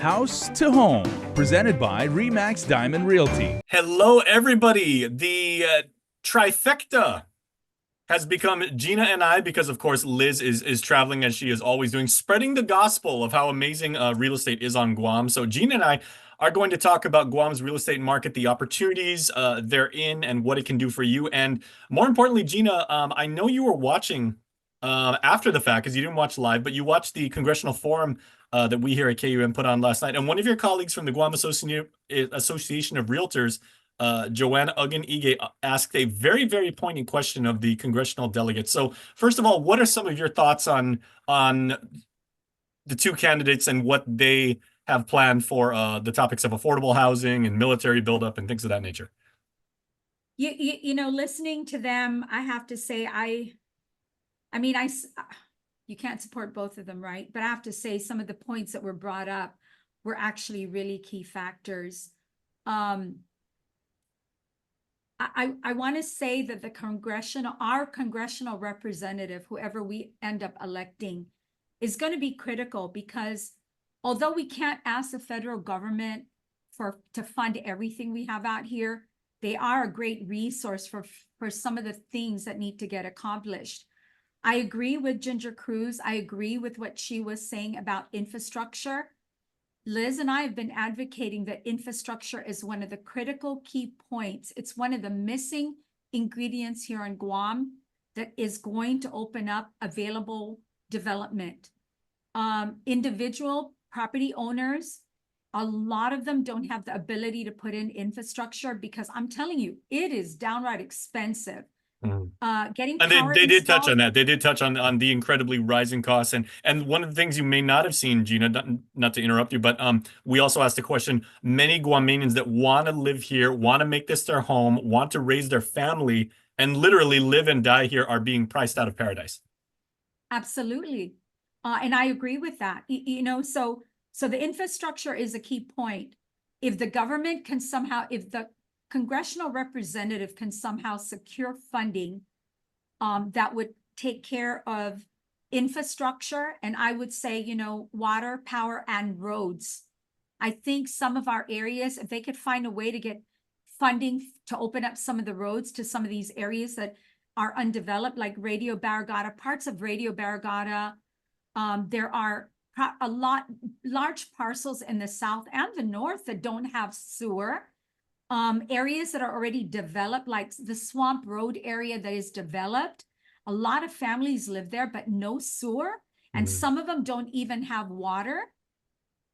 House to Home, presented by Remax Diamond Realty. Hello, everybody. The trifecta has become Gina and I, because of course Liz is traveling as she is always doing, spreading the gospel of how amazing real estate is on Guam. So Gina and I are going to talk about Guam's real estate market, the opportunities therein, and what it can do for you. And more importantly, Gina, I know you were watching after the fact, because you didn't watch live, but you watched the congressional forum that we here at KUM put on last night. And one of your colleagues from the Guam Association of Realtors, Joanna Uggan Ige, asked a very, very poignant question of the congressional delegates. So first of all, what are some of your thoughts on the two candidates and what they have planned for the topics of affordable housing and military buildup and things of that nature? You know, listening to them, I have to say, you can't support both of them, right? But I have to say some of the points that were brought up were actually really key factors. I want to say that our congressional representative, whoever we end up electing, is going to be critical, because although we can't ask the federal government to fund everything we have out here, they are a great resource for some of the things that need to get accomplished. I agree with Ginger Cruz. I agree with what she was saying about infrastructure. Liz and I have been advocating that infrastructure is one of the critical key points. It's one of the missing ingredients here on Guam that is going to open up available development. Individual property owners, a lot of them don't have the ability to put in infrastructure, because I'm telling you, it is downright expensive. Getting and they did touch on that. They did touch on the incredibly rising costs, and one of the things you may not have seen, Gina, not to interrupt you, but we also asked the question: many Guamanians that want to live here, want to make this their home, want to raise their family, and literally live and die here, are being priced out of paradise. Absolutely, and I agree with that. You know, so the infrastructure is a key point. If the government can somehow, if the congressional representative can somehow secure funding that would take care of infrastructure, and I would say, you know, water, power, and roads. I think some of our areas, if they could find a way to get funding to open up some of the roads to some of these areas that are undeveloped, like Radio Barragata, parts of Radio Barragata. There are large parcels in the south and the north that don't have sewer. Areas that are already developed, like the Swamp Road area that is developed, a lot of families live there, but no sewer, and some of them don't even have water.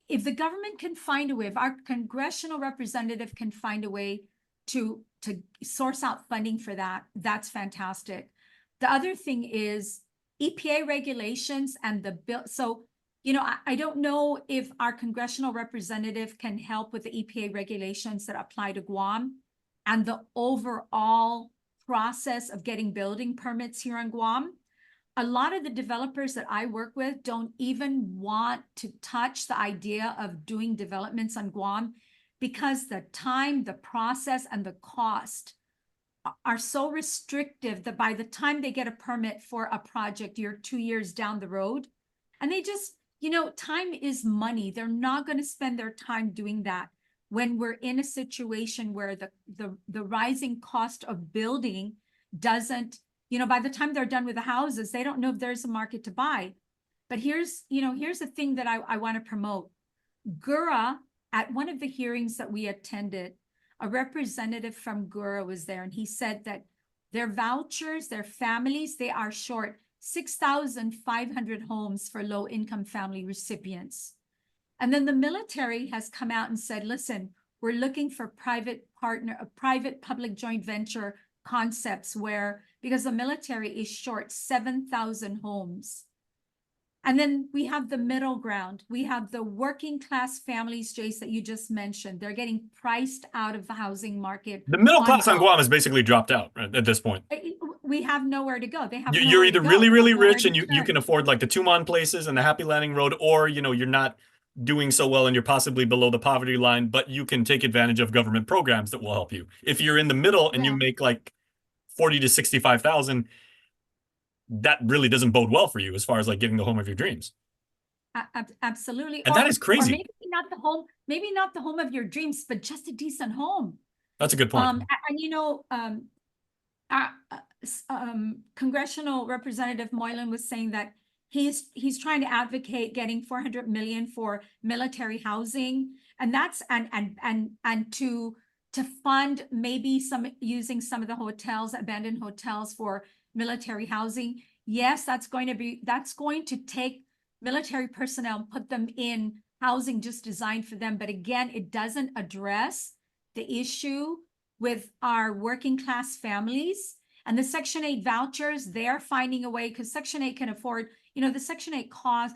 If the government can find a way, if our congressional representative can find a way to source out funding for that, that's fantastic. The other thing is EPA regulations and the bill. So, you know, I don't know if our congressional representative can help with the EPA regulations that apply to Guam and the overall process of getting building permits here on Guam. A lot of the developers that I work with don't even want to touch the idea of doing developments on Guam, because the time, the process, and the cost are so restrictive that by the time they get a permit for a project, you're 2 years down the road. And they just, you know, time is money. They're not going to spend their time doing that when we're in a situation where the rising cost of building doesn't, you know, by the time they're done with the houses, they don't know if there's a market to buy. But here's the thing that I want to promote. GURA, at one of the hearings that we attended, a representative from GURA was there, and he said that their vouchers, their families, they are short 6,500 homes for low-income family recipients. And then the military has come out and said, listen, we're looking for private public joint venture concepts where, because the military is short 7,000 homes. And then we have the middle ground. We have the working class families, Jace, that you just mentioned. They're getting priced out of the housing market. The middle class on Guam has basically dropped out at this point. We have nowhere to go. They have You're either really, really rich and you turn. can afford like the Tumon places and the Happy Landing Road, or, you know, you're not doing so well and you're possibly below the poverty line, but you can take advantage of government programs that will help you. If you're in the middle and you make like 40 to 65,000, that really doesn't bode well for you as far as like getting the home of your dreams. Absolutely. And that is crazy. maybe not the home of your dreams, but just a decent home. That's a good point. And you know, Congressional Representative Moylan was saying that he's trying to advocate getting 400 million for military housing, and that's and to fund maybe using some of the hotels, abandoned hotels, for military housing. Yes, that's going to take military personnel, put them in housing just designed for them. But again, it doesn't address the issue with our working class families. And the Section 8 vouchers, they're finding a way, because Section 8 can afford, you know, the Section 8 cost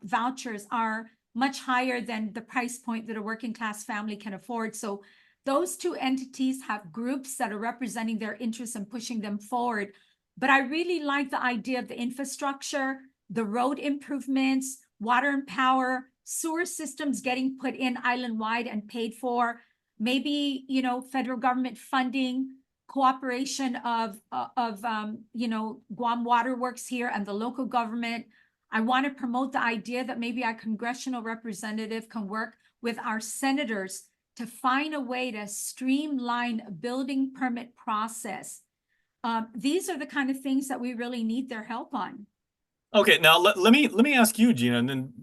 vouchers are much higher than the price point that a working class family can afford. So those two entities have groups that are representing their interests and pushing them forward. But I really like the idea of the infrastructure, the road improvements, water and power, sewer systems getting put in island-wide and paid for. Maybe, you know, federal government funding, cooperation of you know, Guam Water Works here and the local government. I want to promote the idea that maybe our congressional representative can work with our senators to find a way to streamline a building permit process. These are the kind of things that we really need their help on. Okay, now let me ask you, Gina, and then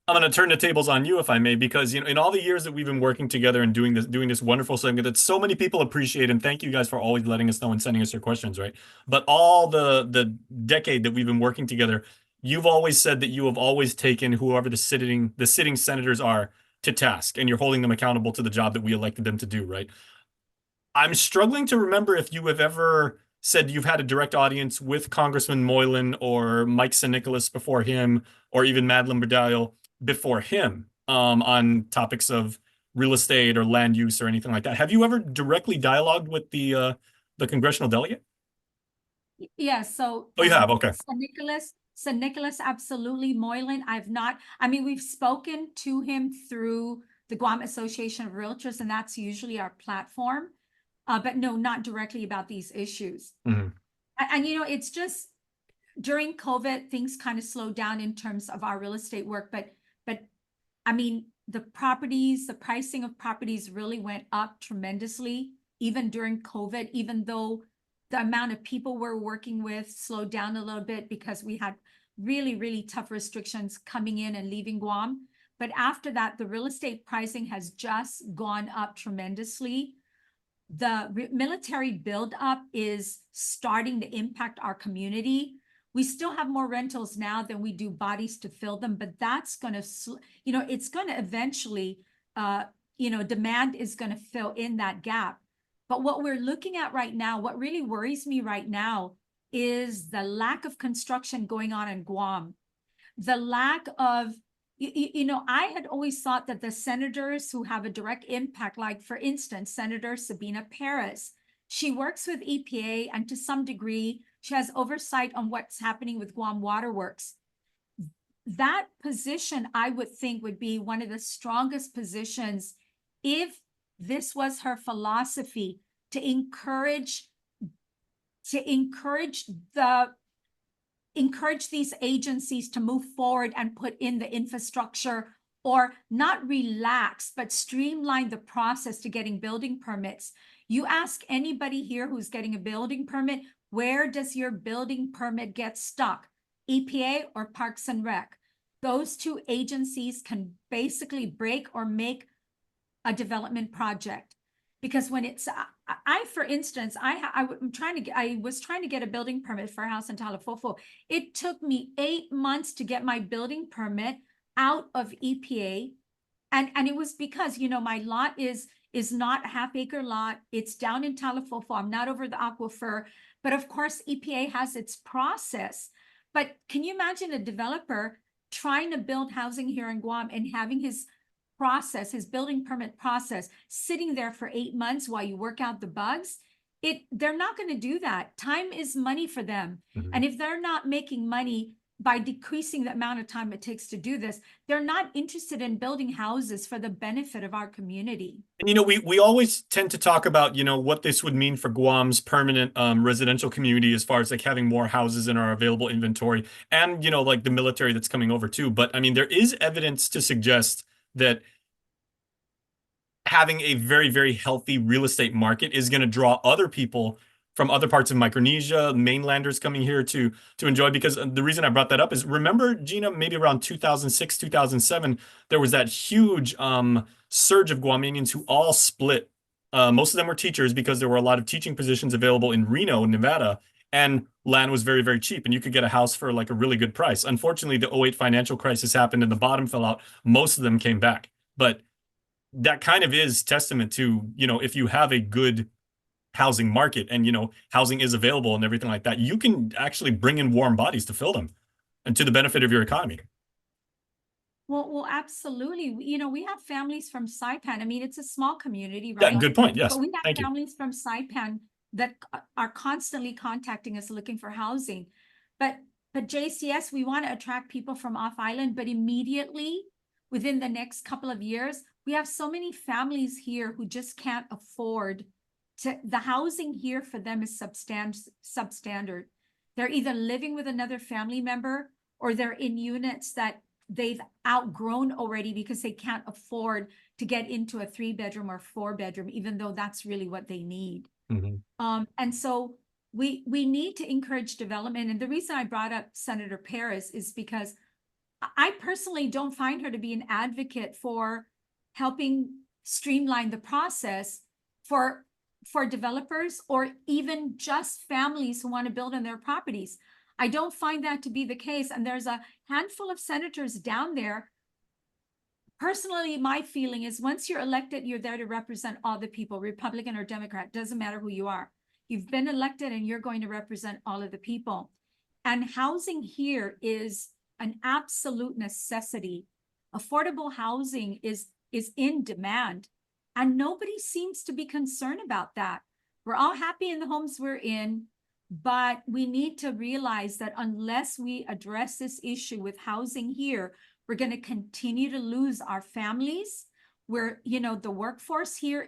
I'm going to turn the tables on you, if I may, because, you know, in all the years that we've been working together and doing this wonderful segment that so many people appreciate, and thank you guys for always letting us know and sending us your questions, right? But all the decade that we've been working together, you've always said that you have always taken whoever the sitting senators are to task, and you're holding them accountable to the job that we elected them to do, right? I'm struggling to remember if you have ever said you've had a direct audience with Congressman Moylan or Mike San Nicolas before him, or even Madeleine Berdal before him, on topics of real estate or land use or anything like that. Have you ever directly dialogued with the congressional delegate? Yes. So Oh, you have? Okay. San Nicolas, absolutely. Moylan, I've not. I mean, we've spoken to him through the Guam Association of Realtors, and that's usually our platform. But no, not directly about these issues. Mm-hmm. And you know, it's just during COVID, things kind of slowed down in terms of our real estate work. But I mean, the pricing of properties really went up tremendously, even during COVID, even though the amount of people we're working with slowed down a little bit because we had really, really tough restrictions coming in and leaving Guam. But after that, the real estate pricing has just gone up tremendously. The military buildup is starting to impact our community. We still have more rentals now than we do bodies to fill them, but that's going to, you know, it's going to eventually, you know, demand is going to fill in that gap. But what we're looking at right now, what really worries me right now, is the lack of construction going on in Guam. The lack of, you know, I had always thought that the senators who have a direct impact, like for instance, Senator Sabina Perez, she works with EPA, and to some degree, she has oversight on what's happening with Guam Water Works. That position, I would think, would be one of the strongest positions if this was her philosophy, to encourage these agencies to move forward and put in the infrastructure, or not relax, but streamline the process to getting building permits. You ask anybody here who's getting a building permit, where does your building permit get stuck? EPA or Parks and Rec? Those two agencies can basically break or make a development project. Because when it's, for instance, I was trying to get a building permit for a house in Talafofo. It took me 8 months to get my building permit out of EPA. And it was because, you know, my lot is not a half-acre lot. It's down in Talafofo. I'm not over the aquifer. But of course, EPA has its process. But can you imagine a developer trying to build housing here in Guam and having his building permit process, sitting there for 8 months while you work out the bugs? They're not going to do that. Time is money for them. Mm-hmm. And if they're not making money by decreasing the amount of time it takes to do this, they're not interested in building houses for the benefit of our community. And, you know, we always tend to talk about, you know, what this would mean for Guam's permanent residential community, as far as like having more houses in our available inventory, and, you know, like the military that's coming over too. But I mean, there is evidence to suggest that having a very, very healthy real estate market is going to draw other people from other parts of Micronesia, mainlanders coming here to enjoy. Because the reason I brought that up is, remember, Gina, maybe around 2006, 2007, there was that huge surge of Guamanians who all split. Most of them were teachers because there were a lot of teaching positions available in Reno, Nevada, and land was very, very cheap, and you could get a house for like a really good price. Unfortunately, the '08 financial crisis happened and the bottom fell out. Most of them came back. But that kind of is testament to, if you have a good housing market and, housing is available and everything like that, you can actually bring in warm bodies to fill them and to the benefit of your economy. Well, absolutely. We have families from Saipan. I mean, it's a small community, right? Yeah, good point. Yes. But we have Thank you. families from Saipan that are constantly contacting us looking for housing. But JCS, we want to attract people from off island, but immediately within the next couple of years, we have so many families here who just can't afford the housing here for them is substandard. They're either living with another family member or they're in units that they've outgrown already because they can't afford to get into a 3-bedroom or 4-bedroom, even though that's really what they need. Mm-hmm. And so we need to encourage development. And the reason I brought up Senator Paris is because I personally don't find her to be an advocate for helping streamline the process for developers or even just families who want to build on their properties. I don't find that to be the case. And there's a handful of senators down there. Personally, my feeling is once you're elected, you're there to represent all the people, Republican or Democrat, doesn't matter who you are. You've been elected and you're going to represent all of the people. And housing here is an absolute necessity. Affordable housing is in demand. And nobody seems to be concerned about that. We're all happy in the homes we're in, but we need to realize that unless we address this issue with housing here, we're going to continue to lose our families. Where, the workforce here,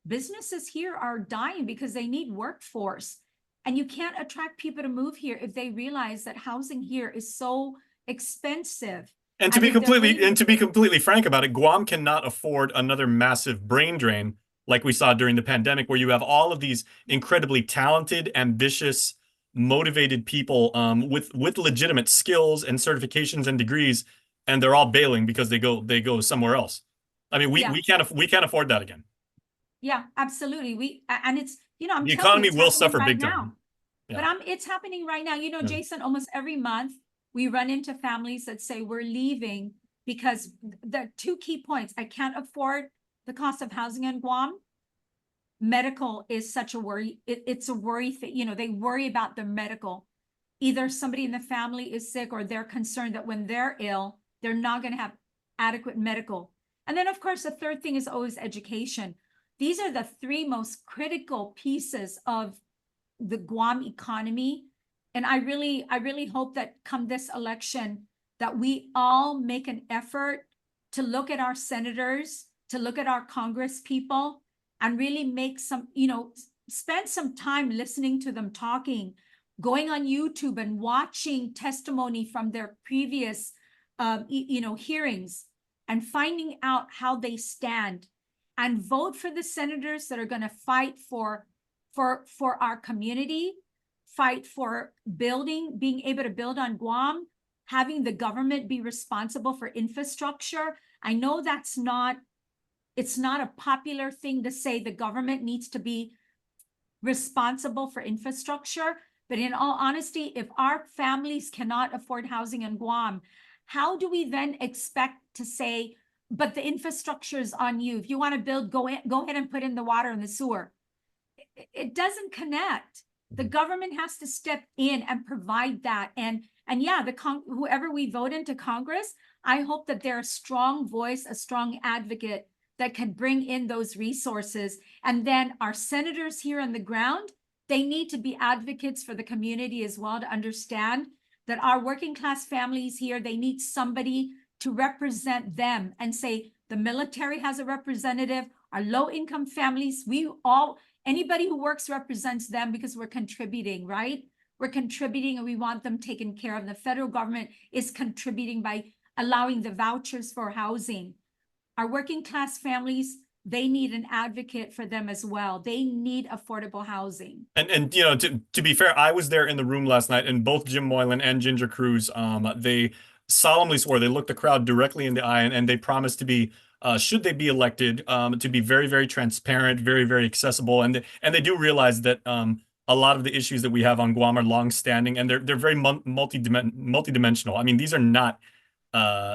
businesses here are dying because they need workforce. And you can't attract people to move here if they realize that housing here is so expensive. And to be completely frank about it, Guam cannot afford another massive brain drain like we saw during the pandemic, where you have all of these incredibly talented, ambitious, motivated people with legitimate skills and certifications and degrees, and they're all bailing because they go somewhere else. I mean, we can't afford that again. Yeah, absolutely. And it's, I'm the economy will suffer right big now. time. Yeah. But it's happening right now. Jason, almost every month we run into families that say we're leaving because the 2 key points: I can't afford the cost of housing in Guam. Medical is such a worry. It's a worry thing. They worry about their medical. Either somebody in the family is sick or they're concerned that when they're ill, they're not going to have adequate medical. And then, of course, the third thing is always education. These are the 3 most critical pieces of the Guam economy. And I really hope that come this election, that we all make an effort to look at our senators, to look at our Congress people, and really make some, spend some time listening to them talking, going on YouTube and watching testimony from their previous, hearings, and finding out how they stand, and vote for the senators that are going to fight for our community, fight for being able to build on Guam, having the government be responsible for infrastructure. I know it's not a popular thing to say the government needs to be responsible for infrastructure, but in all honesty, if our families cannot afford housing in Guam, how do we then expect to say, but the infrastructure is on you? If you want to build, go ahead and put in the water and the sewer. It doesn't connect. The government has to step in and provide that. And yeah, whoever we vote into Congress, I hope that they're a strong voice, a strong advocate that can bring in those resources. And then our senators here on the ground, they need to be advocates for the community as well, to understand that our working class families here, they need somebody to represent them and say, the military has a representative, our low income families, anybody who works represents them because we're contributing, right? We're contributing and we want them taken care of. The federal government is contributing by allowing the vouchers for housing. Our working class families, they need an advocate for them as well. They need affordable housing. And you know, to be fair, I was there in the room last night, and both Jim Moylan and Ginger Cruz, they solemnly swore, they looked the crowd directly in the eye, and they promised to be, should they be elected, to be very, very transparent, very, very accessible, and they do realize that a lot of the issues that we have on Guam are long-standing, and they're very multi-dimensional. I mean, these are not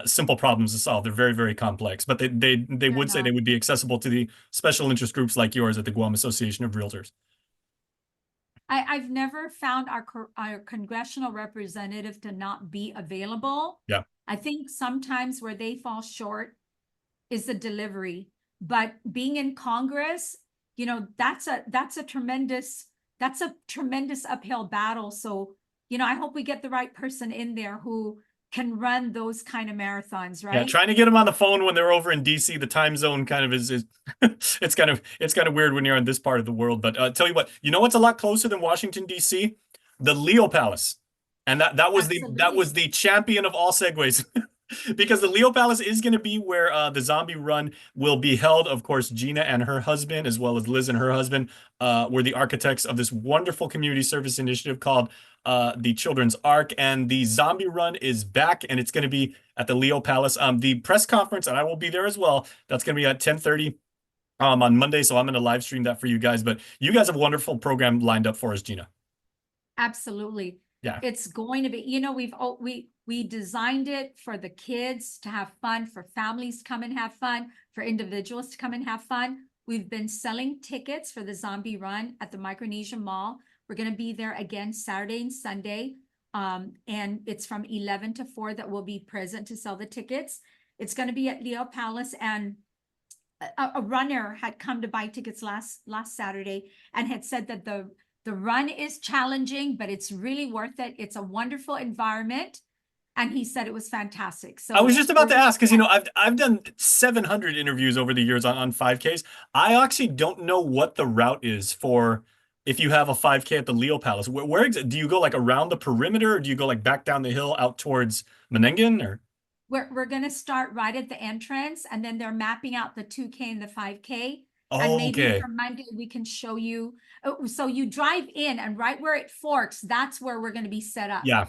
simple problems to solve. They're very, very complex, but they would say they would be accessible to the special interest groups like yours at the Guam Association of Realtors. I've never found our congressional representative to not be available. Yeah. I think sometimes where they fall short is the delivery, but being in Congress, you know, that's a tremendous uphill battle. So, you know, I hope we get the right person in there who can run those kind of marathons, right? Yeah, trying to get them on the phone when they're over in DC, the time zone kind of is it's kind of weird when you're in this part of the world. But tell you what, you know what's a lot closer than Washington DC? The Leo Palace, and that was the champion of all segues. Because the Leo Palace is going to be where the zombie run will be held. Of course, Gina and her husband, as well as Liz and her husband, were the architects of this wonderful community service initiative called the Children's Ark. And the zombie run is back, and it's going to be at the Leo Palace. The press conference, and I will be there as well, that's going to be at 10:30 on Monday. So I'm going to live stream that for you guys. But you guys have a wonderful program lined up for us, Gina. Absolutely. Yeah. It's going to be, you know, we designed it for the kids to have fun, for families to come and have fun, for individuals to come and have fun. We've been selling tickets for the zombie run at the Micronesia Mall. We're going to be there again Saturday and Sunday. And it's from 11 to 4 that we'll be present to sell the tickets. It's going to be at Leo Palace, and a runner had come to buy tickets last Saturday and had said that the run is challenging, but it's really worth it. It's a wonderful environment. And he said it was fantastic. So I was just about to ask, because, you know, I've done 700 interviews over the years on 5Ks. I actually don't know what the route is for if you have a 5K at the Leo Palace. Where do you go, like around the perimeter, or do you go like back down the hill out towards Menengan, or? We're going to start right at the entrance, and then they're mapping out the 2K and the 5K. Oh, and maybe okay. for Monday we can show you. So you drive in, and right where it forks, that's where we're going to be set up. Yeah.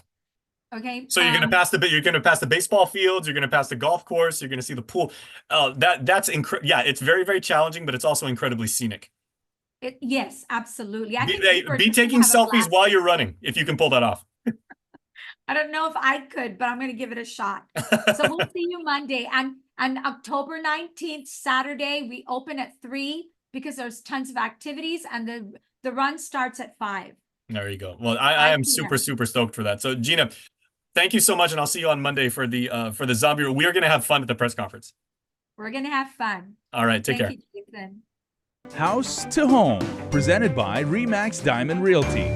Okay. So you're gonna pass the baseball fields, you're gonna pass the golf course, you're gonna see the pool. That's incredible. Yeah, it's very, very challenging, but it's also incredibly scenic. Yes, absolutely. Be taking selfies while you're running, if you can pull that off. I don't know if I could, but I'm going to give it a shot. So we'll see you Monday, and October 19th, Saturday, we open at 3 because there's tons of activities, and the run starts at 5. There you go. Well, I am super, super stoked for that. So Gina, thank you so much, and I'll see you on Monday for the zombie. We are going to have fun at the press conference. We're going to have fun. All right, take care. Thank you, Jason. House to Home, presented by RE/MAX Diamond Realty.